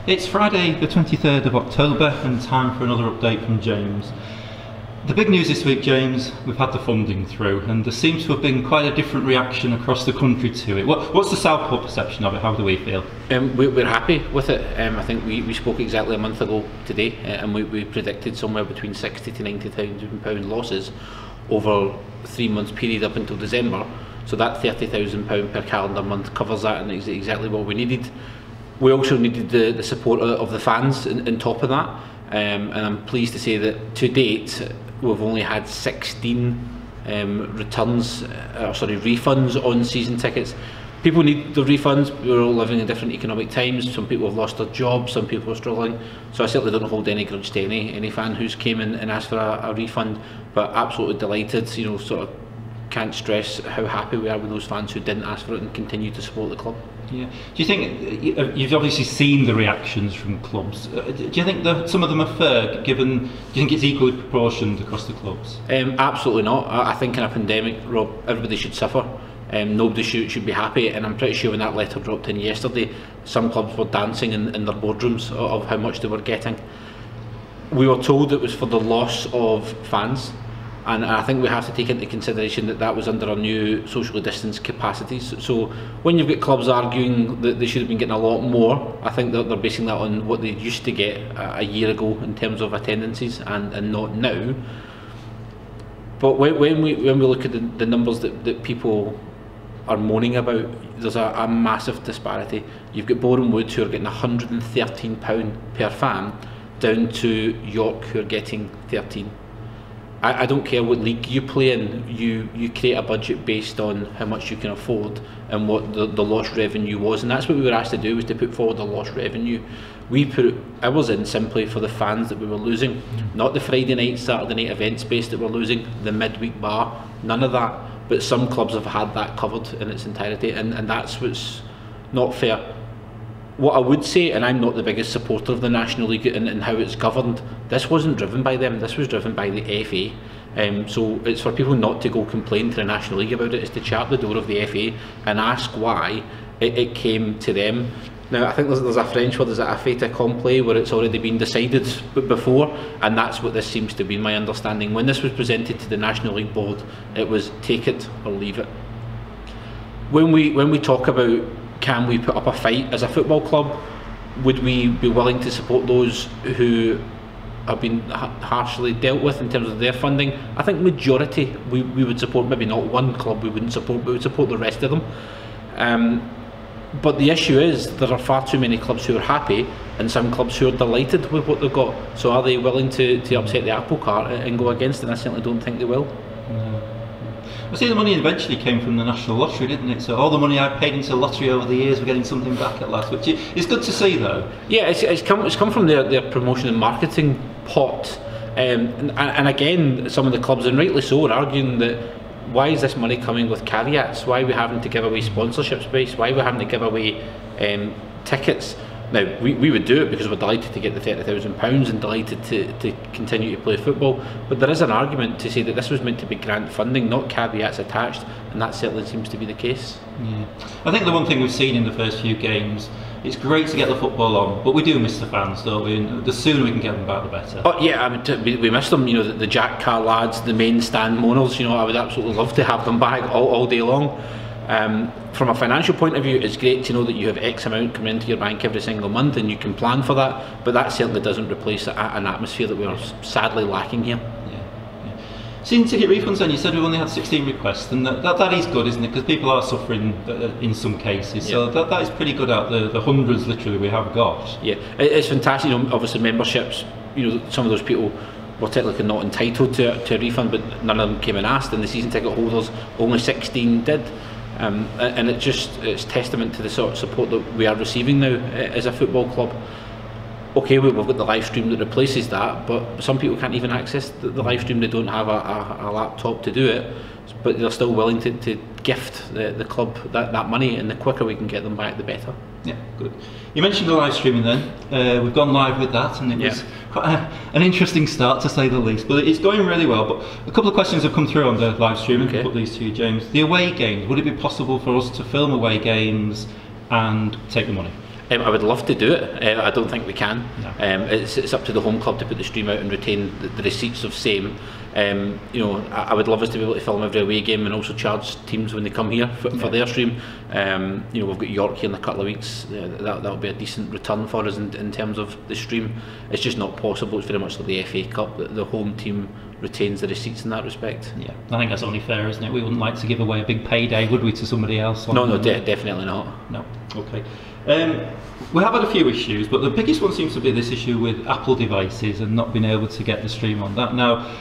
It's Friday the 23rd of October and time for another update from James. The big news this week, James, we've had the funding through and there seems to have been quite a different reaction across the country to it. What's the Southport perception of it? How do we feel? We're happy with it. I think we spoke exactly a month ago today and we predicted somewhere between £60,000 to £90,000 losses over 3 months period up until December. So that £30,000 per calendar month covers that, and it's exactly what we needed. We also needed the support of the fans on top of that, and I'm pleased to say that to date we've only had 16 refunds on season tickets. People need the refunds. We're all living in different economic times. Some people have lost their jobs, some people are struggling, so I certainly don't hold any grudge to any fan who's came in and asked for a refund, but absolutely delighted. Sort of can't stress how happy we are with those fans who didn't ask for it and continue to support the club. Yeah. Do you think, you've obviously seen the reactions from clubs, do you think that some of them are fair, given, do you think it's equally proportioned across the clubs? Absolutely not. I think in a pandemic, Rob, everybody should suffer. Nobody should be happy, and I'm pretty sure when that letter dropped in yesterday, some clubs were dancing in their boardrooms of how much they were getting. We were told it was for the loss of fans, and I think we have to take into consideration that that was under our new socially distanced capacities. So when you've got clubs arguing that they should have been getting a lot more, I think that they're basing that on what they used to get a year ago in terms of attendances and not now. But when we look at the numbers that people are moaning about, there's a massive disparity. You've got Boreham Wood who are getting £113 per fan, down to York who are getting 13. I don't care what league you play in, you create a budget based on how much you can afford and what the lost revenue was, and that's what we were asked to do, was to put forward the lost revenue. We put ours in simply for the fans that we were losing, not the Friday night, Saturday night event space that we're losing, the midweek bar, none of that. But some clubs have had that covered in its entirety, and that's what's not fair. What I would say, and I'm not the biggest supporter of the National League and how it's governed, this wasn't driven by them, this was driven by the FA. So it's for people not to go complain to the National League about it, it's to chap the door of the FA and ask why it came to them. Now I think there's a French word, is it a fait accompli, where it's already been decided before, and that's what this seems to be, my understanding. When this was presented to the National League Board, it was take it or leave it. When we talk about can we put up a fight as a football club, would we be willing to support those who have been harshly dealt with in terms of their funding? I think majority we would support, maybe not one club we wouldn't support, but we would support the rest of them. But the issue is there are far too many clubs who are happy and some clubs who are delighted with what they've got. So are they willing to upset the apple cart and go against it? I certainly don't think they will. I see the money eventually came from the National Lottery, didn't it? So all the money I paid into the lottery over the years, we're getting something back at last, which is good to see, though. Yeah, it's come from their promotion and marketing pot, and again, some of the clubs, and rightly so, are arguing that why is this money coming with caveats? Why are we having to give away sponsorship space? Why are we having to give away tickets? Now, we would do it because we're delighted to get the £30,000 and delighted to continue to play football, but there is an argument to say that this was meant to be grant funding, not caveats attached, and that certainly seems to be the case. Yeah. I think the one thing we've seen in the first few games, it's great to get the football on, but we do miss the fans, don't we? And the sooner we can get them back, the better. Oh yeah, I mean, we miss them, the Jack Car lads, the main stand mourners, I would absolutely love to have them back all day long. From a financial point of view, it's great to know that you have X amount coming into your bank every single month and you can plan for that, but that certainly doesn't replace an atmosphere that we are sadly lacking here. Yeah. Seeing ticket refunds then, you said we've only had 16 requests, and that is good, isn't it? Because people are suffering in some cases, so that is pretty good out the hundreds literally we have got. Yeah, it's fantastic. Obviously memberships, some of those people were technically not entitled to a refund, but none of them came and asked, and the season ticket holders, only 16 did. And it's testament to the sort of support that we are receiving now as a football club. Okay, we've got the live stream that replaces that, but some people can't even access the live stream. They don't have a laptop to do it, but they're still willing to gift the club that money, and the quicker we can get them back, the better. Yeah, good. You mentioned the live streaming then. We've gone live with that, and it was quite an interesting start, to say the least, but it's going really well. But a couple of questions have come through on the live stream. Okay. I'll put these to you, James. The away games, would it be possible for us to film away games and take the money? I would love to do it. I don't think we can. No. It's up to the home club to put the stream out and retain the receipts of same. You know, I would love us to be able to film every away game and also charge teams when they come here for their stream. You know, we've got York here in a couple of weeks. That'll be a decent return for us in terms of the stream. It's just not possible. It's very much like the FA Cup. The home team retains the receipts in that respect. Yeah, I think that's only fair, isn't it? We wouldn't like to give away a big payday, would we, to somebody else? No, definitely not. No. Okay. We have had a few issues, but the biggest one seems to be this issue with Apple devices and not being able to get the stream on that. Now,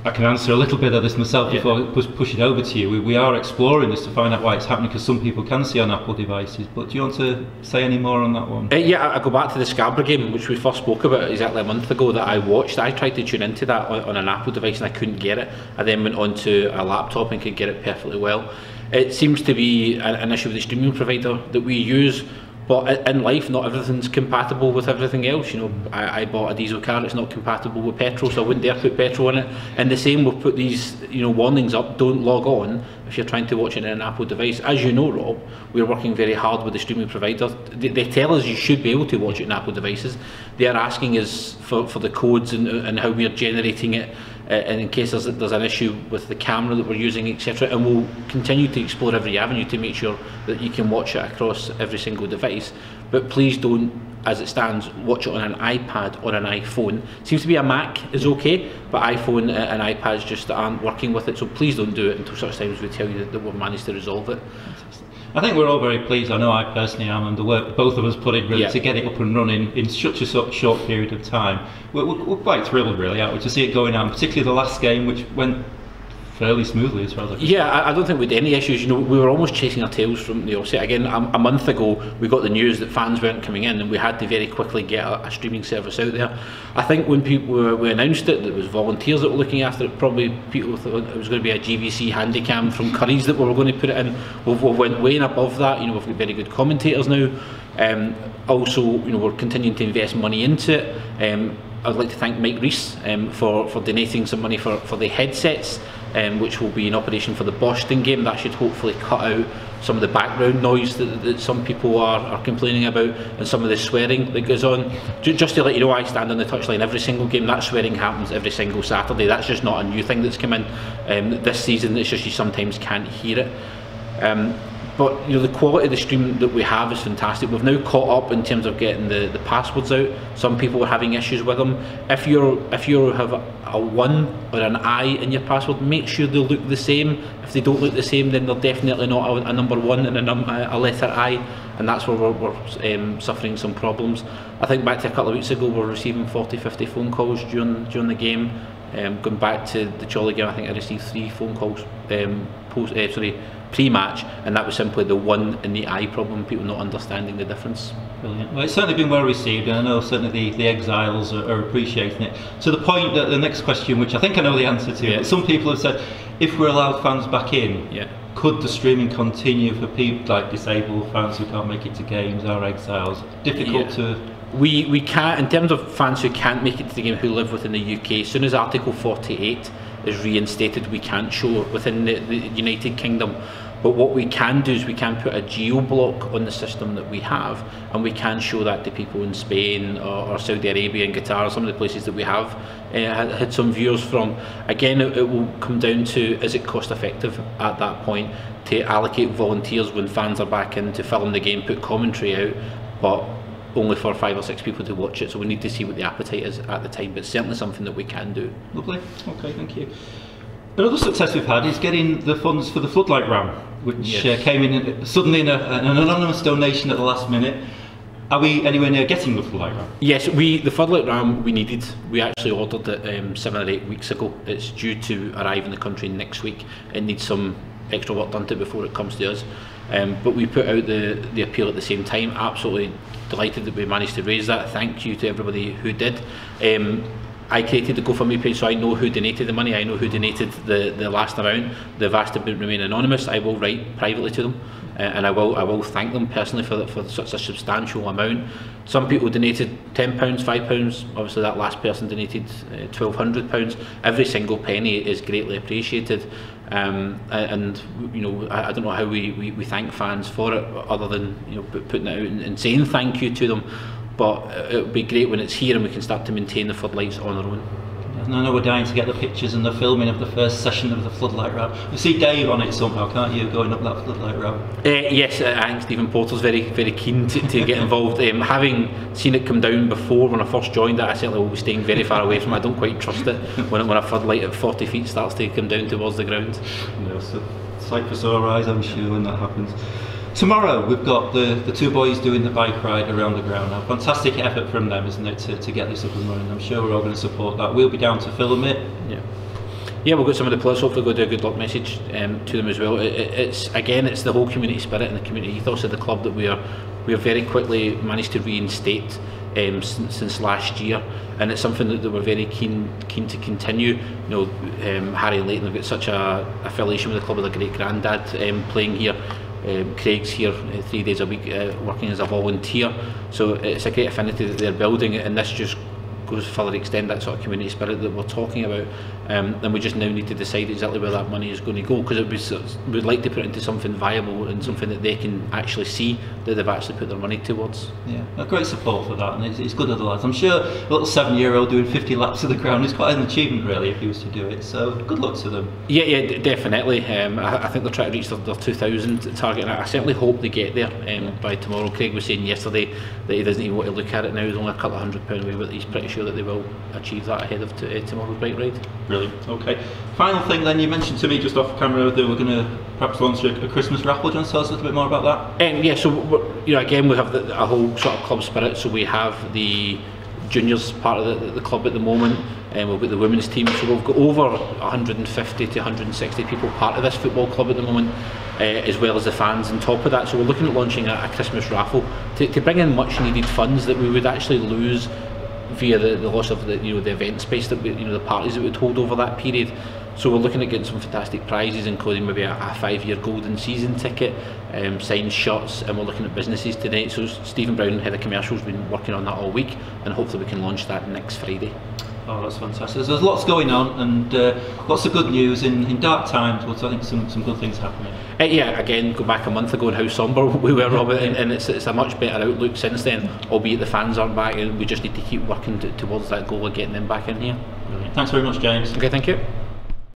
I can answer a little bit of this myself before I push it over to you. We are exploring this to find out why it's happening, because some people can see on Apple devices. But do you want to say any more on that one? Yeah, I go back to the Scarborough game, which we first spoke about exactly a month ago, that I watched. I tried to tune into that on an Apple device and I couldn't get it. I then went onto a laptop and could get it perfectly well. It seems to be an issue with the streaming provider that we use. But in life, not everything's compatible with everything else. You know, I bought a diesel car; it's not compatible with petrol, so I wouldn't dare put petrol in it. And the same, we've put these, you know, warnings up: don't log on if you're trying to watch it on an Apple device. As you know, Rob, we're working very hard with the streaming provider. They tell us you should be able to watch it on Apple devices. They are asking us for the codes and how we are generating it. And in case there's an issue with the camera that we're using, etc. And we'll continue to explore every avenue to make sure that you can watch it across every single device. But please don't, as it stands, watch it on an iPad or an iPhone. Seems to be a Mac is okay, but iPhone and iPads just aren't working with it. So please don't do it until such times we tell you that we've managed to resolve it. I think we're all very pleased. I know I personally am, and the work both of us put in really to get it up and running in such a short period of time. We're quite thrilled, really, aren't we, to see it going on, particularly the last game, which went fairly smoothly as well. Yeah, I don't think we had any issues. You know, we were almost chasing our tails from the offset. Again, a month ago, we got the news that fans weren't coming in, and we had to very quickly get a streaming service out there. I think when we announced it, there was volunteers that were looking after it. Probably people thought it was going to be a GVC handycam from Curry's that we were going to put it in. We went way above that. You know, we've got very good commentators now. Also, you know, we're continuing to invest money into it. I'd like to thank Mike Rees for donating some money for the headsets, which will be in operation for the Boston game. That should hopefully cut out some of the background noise that some people are complaining about, and some of the swearing that goes on. Just to let you know, I stand on the touchline every single game. That swearing happens every single Saturday. That's just not a new thing that's come in this season. It's just you sometimes can't hear it. But you know, the quality of the stream that we have is fantastic. We've now caught up in terms of getting the passwords out. Some people are having issues with them. If you have a 1 or an I in your password, make sure they look the same. If they don't look the same, then they're definitely not a number 1 and a letter I, and that's where we're suffering some problems. I think back to a couple of weeks ago, we're receiving 40-50 phone calls during the game. Going back to the Chorley game, I think I received 3 phone calls pre-match, and that was simply the 1 and the I problem, people not understanding the difference. Brilliant. Well, it's certainly been well received, and I know certainly the exiles are appreciating it. To the point that the next question, which I think I know the answer to, but some people have said, if we're allowed fans back in, could the streaming continue for people like disabled fans who can't make it to games or exiles? Difficult to... We can't, in terms of fans who can't make it to the game who live within the UK, as soon as Article 48 is reinstated, we can't show it within the United Kingdom. But what we can do is we can put a geo-block on the system that we have, and we can show that to people in Spain or Saudi Arabia and Qatar, some of the places that we have had some viewers from. Again, it will come down to, is it cost effective at that point to allocate volunteers when fans are back in to film the game, put commentary out, but only for 5 or 6 people to watch it. So we need to see what the appetite is at the time, but it's certainly something that we can do. Lovely. Okay, thank you. Another success we've had is getting the funds for the Floodlight Ramp, which came in suddenly in an anonymous donation at the last minute. Are we anywhere near getting the Floodlight Ramp? Yes, the Floodlight Ramp we needed. We actually ordered it 7 or 8 weeks ago. It's due to arrive in the country next week. It needs some extra work done to it before it comes to us. But we put out the appeal at the same time. Absolutely delighted that we managed to raise that. Thank you to everybody who did. I created the GoFundMe page, so I know who donated the money. I know who donated the last amount. They've asked to remain anonymous. I will write privately to them, and I will thank them personally for such a substantial amount. Some people donated £10, £5. Obviously, that last person donated £1,200. Every single penny is greatly appreciated. and you know, I don't know how we thank fans for it, other than, you know, putting it out and saying thank you to them. But it would be great when it's here and we can start to maintain the floodlights on our own. And I know we're dying to get the pictures and the filming of the first session of the Floodlight Ramp. You see Dave on it somehow, can't you, going up that Floodlight Ramp? Yes, I think Stephen Porter's very keen to get involved. Having seen it come down before when I first joined it, I certainly will be staying very far away from it. I don't quite trust it when a floodlight at 40 feet starts to come down towards the ground. Yeah, so sight for sore eyes, I'm sure, when that happens. Tomorrow we've got the two boys doing the bike ride around the ground. A fantastic effort from them, isn't it, to get this up and running. I'm sure we're all going to support that. We'll be down to film it. Yeah, we've got some of the players. Hopefully, go do a good luck message to them as well. It's the whole community spirit and the community ethos of the club that we have very quickly managed to reinstate since last year, and it's something that we're very keen to continue. You know, Harry and Leighton have got such a affiliation with the club, with a great granddad playing here. Craig's here 3 days a week working as a volunteer, so it's a great affinity that they're building, and this just goes further to extend that sort of community spirit that we're talking about, and we just now need to decide exactly where that money is going to go, because we'd like to put it into something viable and something that they can actually see that they've actually put their money towards. Yeah, a great support for that, and it's good of the lads. I'm sure a little 7-year-old doing 50 laps of the ground is quite an achievement really if he was to do it, so good luck to them. Yeah, definitely. I think they're trying to reach their 2,000 target, and I certainly hope they get there by tomorrow. Craig was saying yesterday that he doesn't even want to look at it now, he's only a couple of £100 away, but he's pretty sure that they will achieve that ahead of tomorrow's bike ride. Brilliant. Okay. Final thing then, you mentioned to me just off camera that we're going to perhaps launch a Christmas raffle. Do you want to tell us a little bit more about that? Yeah, so you know, again, we have a whole sort of club spirit. So we have the juniors part of the club at the moment, and we've got the women's team. So we've got over 150 to 160 people part of this football club at the moment, as well as the fans on top of that. So we're looking at launching a Christmas raffle to bring in much needed funds that we would actually lose via the loss of the event space that the parties that we'd hold over that period. So we're looking at getting some fantastic prizes, including maybe a 5-year golden season ticket, signed shirts, and we're looking at businesses tonight. So Stephen Brown, head of commercials, has been working on that all week, and hopefully we can launch that next Friday. Oh, that's fantastic. There's lots going on, and lots of good news in dark times, but I think some good things happening. Yeah, again, go back a month ago and how sombre we were, Robert, and it's a much better outlook since then, albeit the fans aren't back, and we just need to keep working towards that goal of getting them back in here. Brilliant. Thanks very much, James. Okay, thank you.